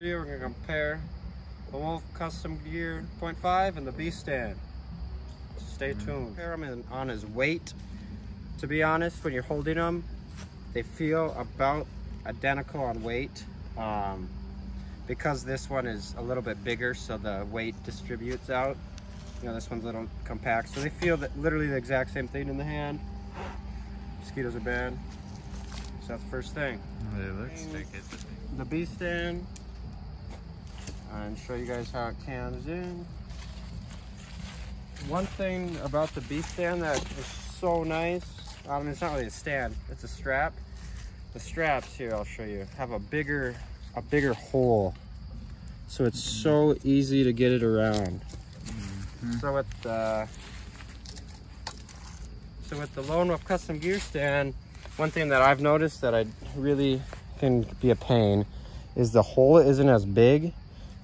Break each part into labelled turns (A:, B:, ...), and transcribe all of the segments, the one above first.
A: We're going to compare the Wolf Custom Gear.5 and the B Stand. Stay tuned. Compare them on his weight. To be honest, when you're holding them, they feel about identical on weight. Because this one is a little bit bigger, so the weight distributes out. You know, this one's a little compact, so they feel that literally the exact same thing in the hand. Mosquitoes are bad. So that's the first thing.
B: It looks like it's
A: the B Stand. And show you guys how it cams in. One thing about the B Stand that is so nice, I mean, it's not really a stand, it's a strap. The straps here, I'll show you, have a bigger hole, so it's so easy to get it around. So with the Lone Wolf Custom Gear Stand, one thing that I've noticed that I really can be a pain is the hole isn't as big.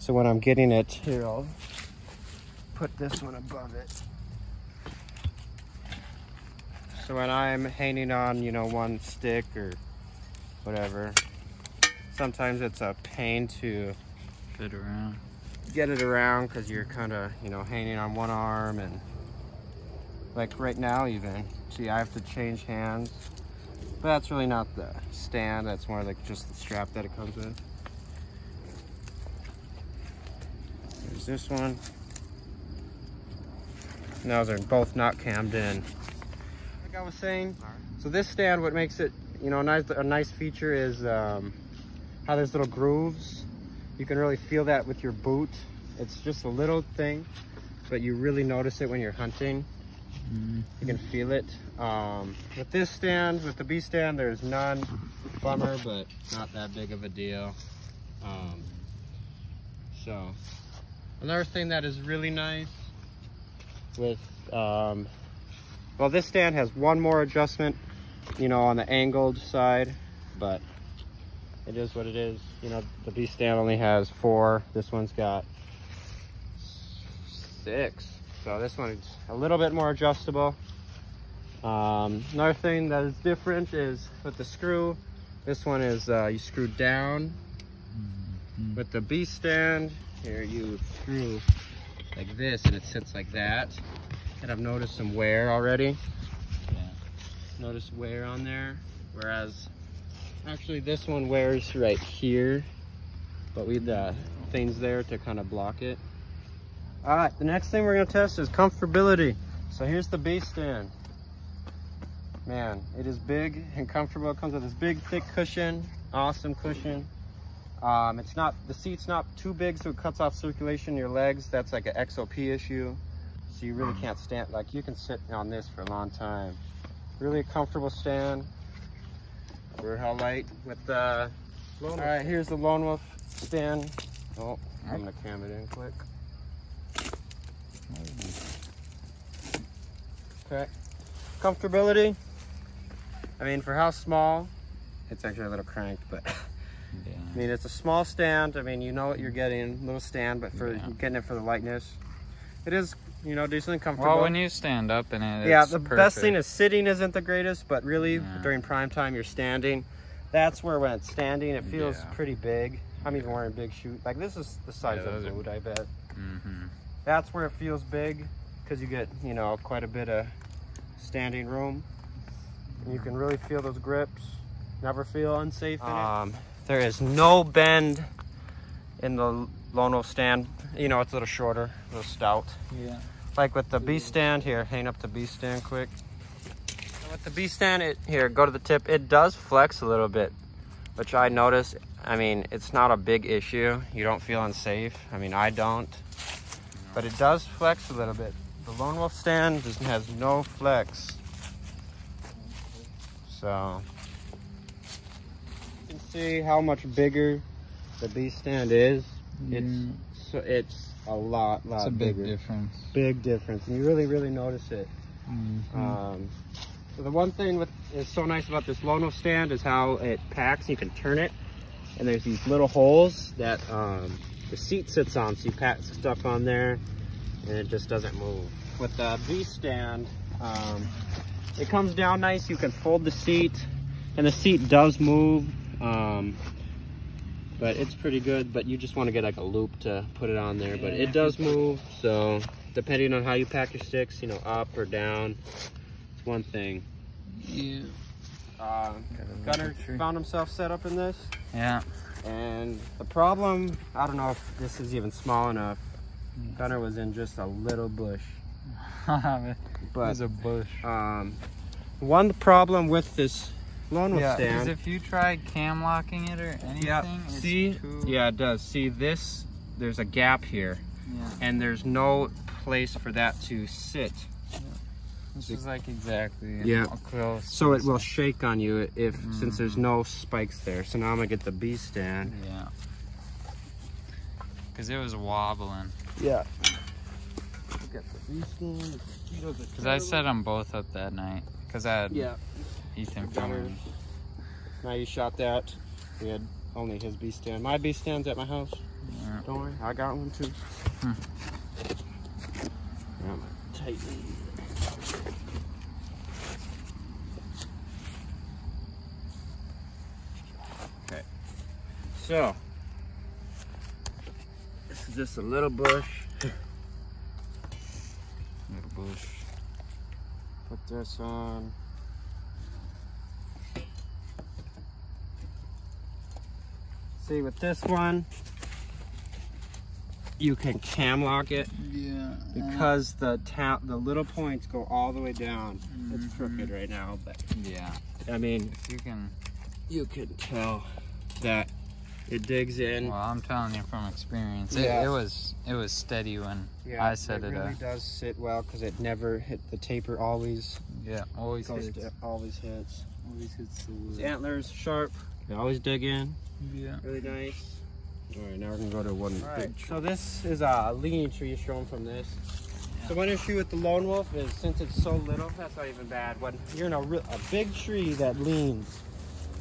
A: So when I'm getting it, here, I'll put this one above it. So when I'm hanging on, you know, one stick or whatever, sometimes it's a pain to get it around because you're kind of, you know, hanging on one arm, and like right now even, see, I have to change hands. But that's really not the stand, that's more like just the strap that it comes with. There's this one. And those are both not cammed in. Like I was saying, so this stand, what makes it, you know, a nice feature is how there's little grooves. You can really feel that with your boot. It's just a little thing, but you really notice it when you're hunting. You can feel it. With this stand, with the B Stand, there's none. Bummer, but not that big of a deal. So another thing that is really nice with, well, this stand has one more adjustment, you know, on the angled side, but it is what it is. You know, the B Stand only has 4. This one's got 6. So this one is a little bit more adjustable. Another thing that is different is with the screw. This one is you screw down. With the B Stand, here you screw like this and it sits like that. And I've noticed some wear already. Yeah. Notice wear on there. Whereas actually this one wears right here, but we had things there to kind of block it. All right, the next thing we're gonna test is comfortability. So here's the B Stand. Man, it is big and comfortable. It comes with this big, thick cushion, awesome cushion. It's not, the seat's not too big, so it cuts off circulation in your legs. That's like an XOP issue. So you really can't stand, like you can sit on this for a long time. Really a comfortable stand. We're how light with the Lone Wolf. All right, here's the Lone Wolf Stand. Oh, I'm gonna cam it in quick. Okay, comfortability. I mean, for how small, it's actually a little cranked, but yeah. I mean, it's a small stand. I mean, you know what you're getting, little stand, but for getting it for the lightness, it is, you know, decently comfortable.
B: Well, when you stand up in it,
A: yeah, the best thing is sitting isn't the greatest, but really during prime time, you're standing. That's where when it's standing, it feels pretty big. I'm even wearing big shoes. Like this is the size of a boot, I bet. That's where it feels big, because you get, you know, quite a bit of standing room. And you can really feel those grips. Never feel unsafe in it. There is no bend in the Lone Wolf Stand. You know, it's a little shorter, a little stout. Yeah. Like with the B Stand here, hang up the B Stand quick. And with the B Stand, here, go to the tip. It does flex a little bit, which I notice. I mean, it's not a big issue. You don't feel unsafe. I mean, I don't. But it does flex a little bit. The Lone Wolf Stand has no flex. So you can see how much bigger the B Stand is. It's a lot it's a bigger. Big difference. And you really notice it. So the one thing is so nice about this Lone Wolf Stand is how it packs. You can turn it, and there's these little holes that the seat sits on, so you pack stuff on there and it just doesn't move. With the B Stand, it comes down nice. You can fold the seat, and the seat does move. but it's pretty good. But you just want to get like a loop to put it on there. But it does move, so depending on how you pack your sticks, you know, up or down, it's one thing.
B: Yeah.
A: Gunner found himself set up in this.
B: Yeah.
A: And the problem, I don't know if this is even small enough. Gunner was in just a little bush.
B: But
A: But
B: a bush.
A: one problem with this lone wolf
B: Yeah,
A: stand.
B: because if you try cam locking it or anything, it's
A: see,
B: too...
A: yeah, it does. See this? There's a gap here,
B: Yeah.
A: and there's no place for that to sit.
B: This is like exactly.
A: Yeah.
B: Close.
A: So it will shake on you if since there's no spikes there. So now I'm gonna get the B stand.
B: Yeah. Because it was wobbling.
A: Yeah. Look at the B stand.
B: Because I set them both up that night. Because I had
A: Yeah.
B: Ethan filming.
A: Now you shot that. We had only his B stand. My B stand's at my house.
B: Yeah.
A: Don't worry, I got one too. Yeah, tighten. Okay. So this is just a little bush.
B: Little bush.
A: Put this on. See, with this one, you can cam lock it
B: Yeah.
A: because the little points go all the way down. It's crooked right now, but
B: Yeah.
A: I mean,
B: If you can.
A: tell that it digs in.
B: Well, I'm telling you from experience.
A: Yeah.
B: It was steady when I set it
A: really
B: up.
A: does sit well because it never hit the taper. Always
B: Yeah. Always
A: goes
B: hits.
A: to, always hits.
B: Always hits the
A: Its
B: wood.
A: antlers sharp. They always dig in.
B: Yeah.
A: Really nice. All right, now we're gonna go to one
B: All right.
A: big tree. So this is a leaning tree shown from this. So one issue with the lone wolf is since it's so little, that's not even bad. When you're in a big tree that leans,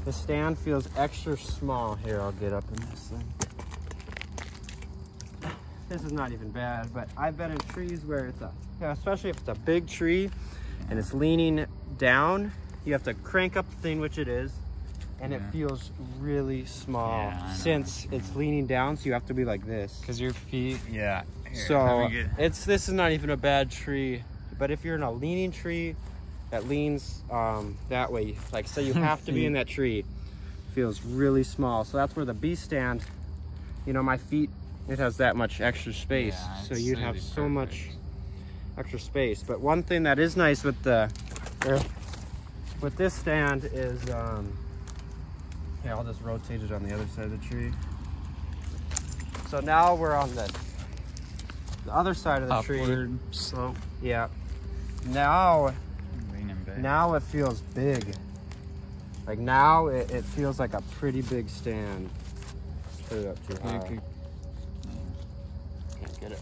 A: the stand feels extra small. Here, I'll get up in this thing. This is not even bad, but I've been in trees where it's especially if it's a big tree and it's leaning down, you have to crank up the thing, which it is, and it feels really small since it's leaning down, so you have to be like this.
B: Because your feet, yeah. Here,
A: So this is not even a bad tree, but if you're in a leaning tree that leans that way, like say you have to be in that tree, it feels really small. So that's where the B stand, you know, my feet, it has that much extra space, so you'd have so much extra space. But one thing that is nice with this stand is yeah, I'll just rotate it on the other side of the tree. So now we're on the other side of the
B: upward
A: tree.
B: slope.
A: Yeah. Now
B: Leaning back.
A: it feels big. Like now it feels like a pretty big stand. Put it up too high. Can't get it.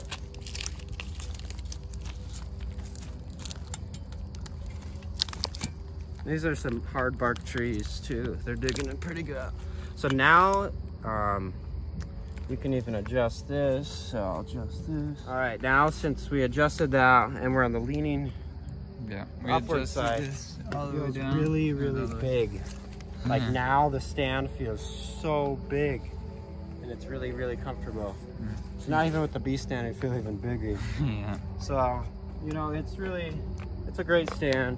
A: These are some hard bark trees too. They're digging in pretty good. So now you can even adjust this. So I'll adjust this. All right, now since we adjusted that and we're on the leaning upward side,
B: all the way
A: feels
B: down.
A: really big. Like now the stand feels so big and it's really comfortable. So now even with the B stand, I feel even bigger.
B: Yeah.
A: So, you know, it's a great stand.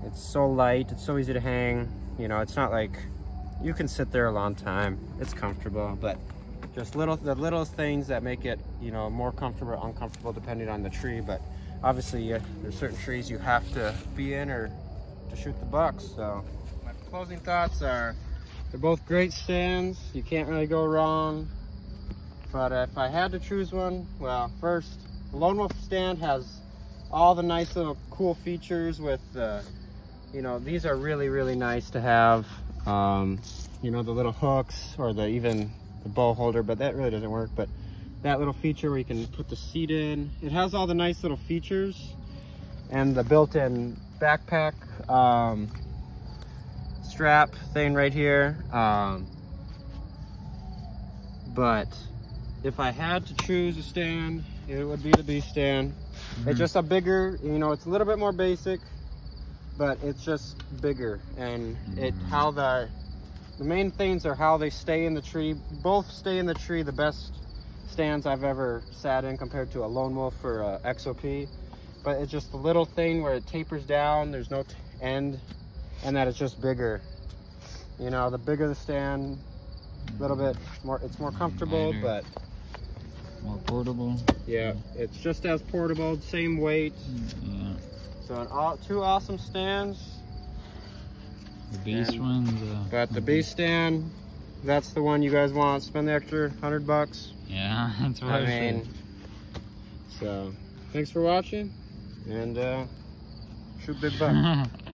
A: It's so light, it's so easy to hang. You know, it's not like, you can sit there a long time. It's comfortable, but just the little things that make it, you know, more comfortable or uncomfortable depending on the tree. But obviously there's certain trees you have to be in or to shoot the bucks. So my closing thoughts are, they're both great stands. You can't really go wrong. But if I had to choose one, well, first, the Lone Wolf stand has all the nice little cool features with you know, these are really nice to have. You know, the little hooks or even the bow holder, but that really doesn't work. But that little feature where you can put the seat in, it has all the nice little features, and the built-in backpack strap thing right here. But if I had to choose a stand, it would be the B stand. It's just a bigger, you know, it's a little bit more basic, but it's just bigger, and how the the main things are how they stay in the tree. Both stay in the tree the best stands I've ever sat in compared to a Lone Wolf or a XOP. But it's just the little thing where it tapers down, there's no end, and that it's just bigger. You know, the bigger the stand, a little bit more, it's more comfortable, but
B: more portable.
A: yeah, it's just as portable, same weight.
B: Yeah.
A: So two awesome stands.
B: The Beast one's
A: but the Beast stand, that's the one you guys want. Spend the extra $100.
B: yeah, that's what
A: I mean, so thanks for watching, and shoot big buck.